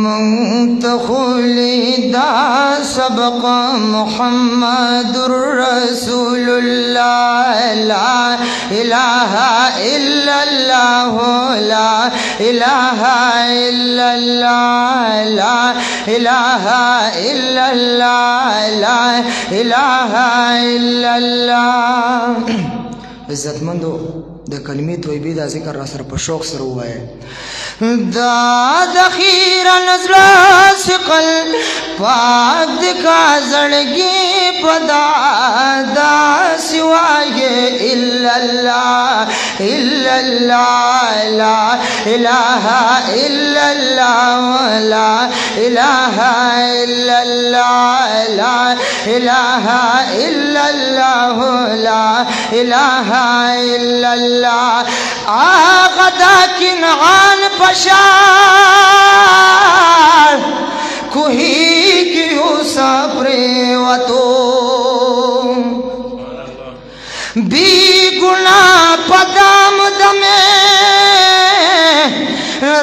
मुंतखुली दा सबक मुहम्मदुर रसूलुल्लाह ला इलाहा इल्लल्लाह ला इलाहा इल्लल्लाह ला इलाहा इल्लल्लाह ला इलाहा इल्लल्लाह। इज्जतमंदो द कलमे तोयबे दा जिक्र रा सर पर शौक सर हुआ है दा दखीरा नजरा सिकल पाक दिखा जड़गी पदा दा सिवाये इल्लल्लाह इल्लल्लाह ला इलाहा इल्लल्लाह ला इलाहा इल्लल्लाह ला इलाहा इल्लल्लाह ला इलाहा इल्लल्लाह। आगदा किनान पशार कुही की सप्रे वतो बी गुना पदाम दमे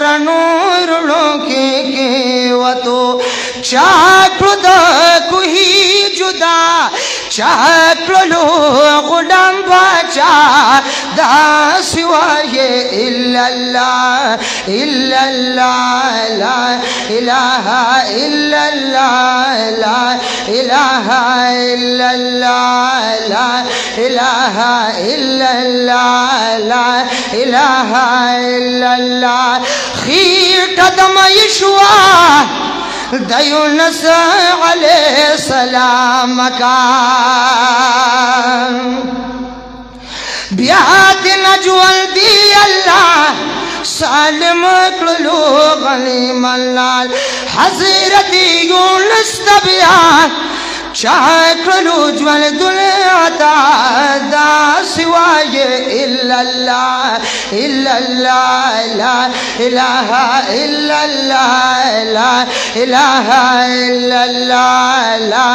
रणो रणो के वतो चाकृद कुही जुदा चाकलो गुलाम बाचा दासिवाये इल्लल्लाह इल्लल्लाह ला इलाहा इल्लल्लाह ला इलाहा इल्लल्लाह ला इलाहा इल्लल्लाह ला इलाहा इल्लल्लाह। खीर कदम यशुआ दयूनस अलैहिस्सलाम का ब्याद नजवल दी अल्लाह सालिम कुलू गनीम अल्लाह हज़रत यूनुस तबियान चाकलू ज्वल दुलता दा सिवाये इल्लल्लाह इल्लल्लाह ला इलाहा इल्लल्लाह ला इलाहा इल्लल्लाह ला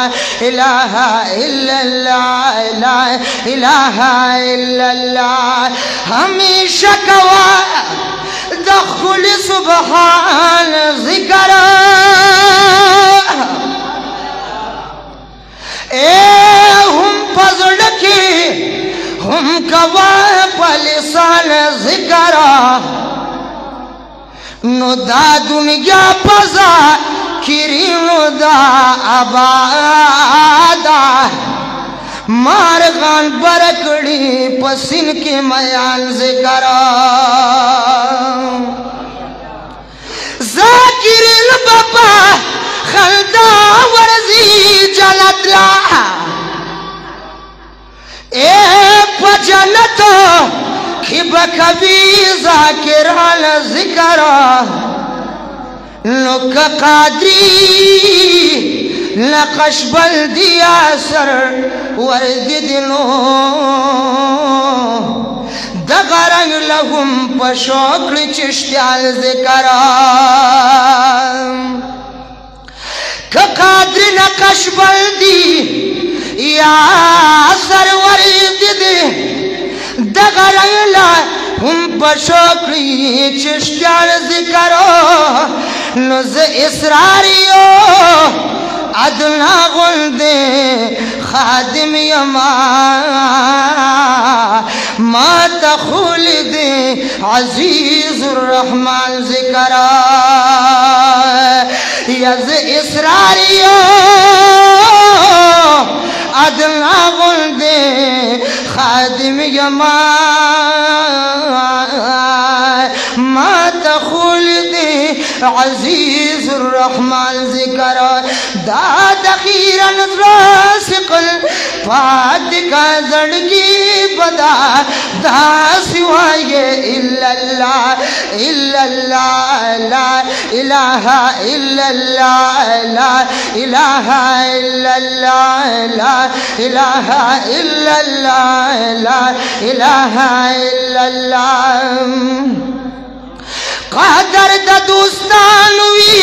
इलाहा इल्लल्लाह ला इलाहा इल्लल्लाह। हमेशा कवा दखुल सुबहान ज़िक्र हम पजड़ के हम कवा पलिसान ज़िक्रा नुदा दुनिया पजा किरी नुदा आबादा मारगान बरकड़ी पसीन के मयान ज़िक्रा ज़ाकिरिल बाबा खलदा वर्जी जलतला ए पजनत खिब कभी ज़ाकिरान ज़िक्रा नुक कादरी नक़श बल दिया सर वर्द दिलो दगरंग लहुम पशोक चिश्त्याल ज़िक्रा कादरी नक़श बल दी या सरवर दे दगरला हम पशोकरी चिश्त्याल ज़िक्रो नुज़ इसरारियो अदना गुल्दे खादिम यमा मात खुल्द अज़ीज़ुर रहमान ज़िक्रा यज़ इसरारियो अदना गुल्दे खादिम यमा मात खुल्द अज़ीज़ुर रहमान ज़िक्रा। दाद खीरन रासिकल पाद का जड़गी बदा दा सिवाये इल्लल्लाह इल्लल्लाह ला इलाहा इल्लल्लाह ला इलाहा इल्लल्लाह ला इलाहा इल्लल्लाह ला इलाहा इल्लल्लाह। कादर द दोस्तान हुई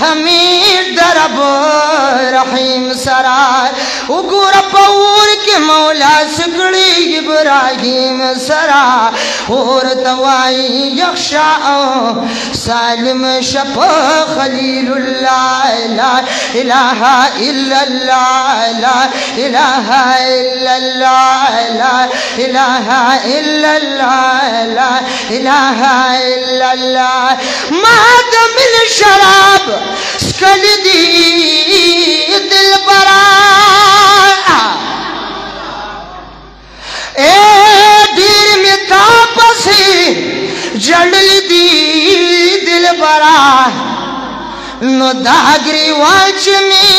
हमीर दरब रहीम सराय उगुर पौर के मौला सकड़ी इब्राहिम सरा और तवाई यक्षा सालिम शप खलीलुल्लाह ला इलाहा इल्लल्लाह ला इलाहा इल्लल्लाह ला इलाहा इल्लल्लाह ला इलाहा इल्लल्लाह मादमिल शराब स्कलदी दिल बरा ए धीर में तापसी जड़ल दी दिल बरा नो दागरी वाच में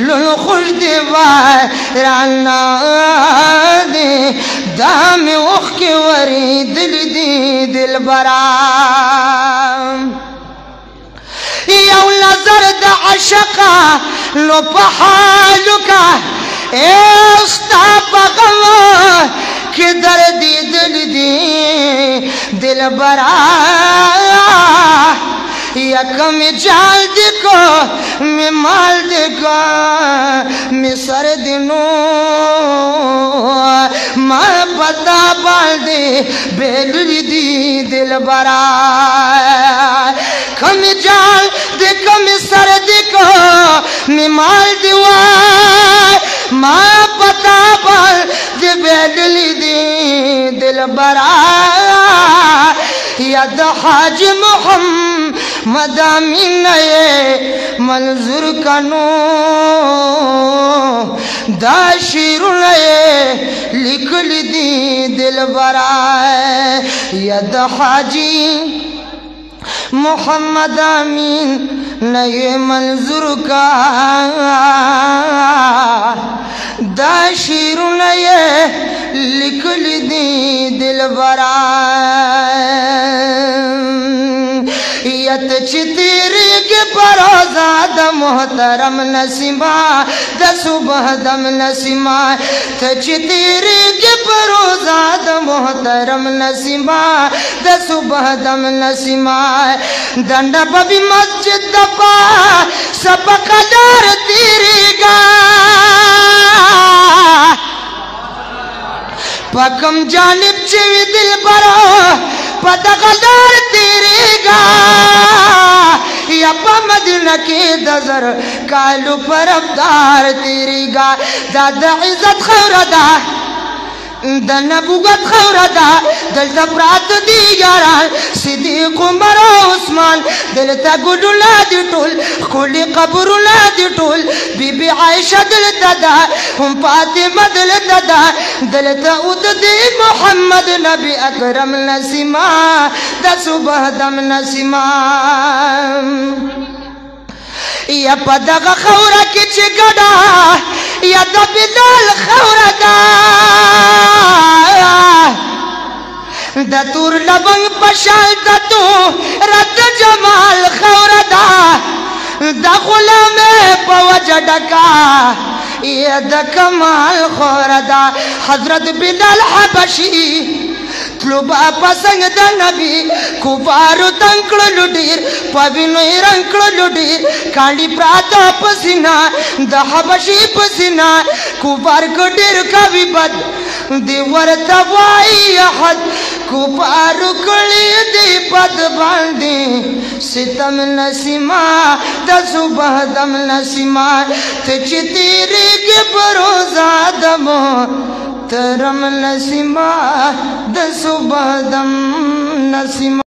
लुन खुश दीवार राना दे दाम उख के वरी दिल दी दिल बरा यौ नजर द अशका लो पहालुका ए उस्ता पगम के दर्दी दिल दी दिल बरा यकम जाल दिको मैं माल दिको मैं सर दिनों माँ पता बाल दे बेलुरी दी दिल बरा कम जाल दिको मैं सर दिको मैं माल दिवा माँ पता बाल दे बेलुरी दी दिल बरा यद हाज मोहम्मद अमीन ये मंजूर कनो दाशिर ये लिख दी दिल बरा यद हाजी मोहम्मद अमीन नए मंजूर का दाशिर ये लिख दी दिल बरा यत चितीरी के परोजाद मोहतरम नसीमा द सुबह दम नसीमा त चितीरी के परोजाद मोहतरम नसीमा द सुबह दम नसीमा दंड बबी मस्जिद दपा सब कदर तेरी गा पकम जानिब चिवी दिल बरो पदगदार तेरे गा या मदीना के दजर कालू पर अवतार तेरी गा दादा इज्जत खौरदा दनबुगत खौरदा दलता प्रात दी यारा सिद्दीक उमर उस्मान दलता गुडुला दी टोल खुली कब्रुला दी टोल बीबी आयशा दलता दा हम फातिमा दलता दा दलता उद दी मोहम्मद नबी अकरम नसीमा द सुबह दम नसीमा या पदग खौरा की चिगड़ा या दबिदल खौरदा दतुर लबंग पशाल दतु रत जमाल खौरदा दखुला में पवज डका ये द कमाल खौरदा हजरत बिलाल हबशी त्लुबा पसंग द नबी कुबारु तंकड़ लुडीर पविनो रंकड़ लुडीर काली प्रात पसीना द हबशी पसीना कुबार कुडीर कवि बद दिवर तवाई हद कुबारु कली दी पद बांधी सितम नसीमा द सुबह दम नसीमा चितीरी के बरोजा दमो तरम नसीमा द सुबह दम नसीमा।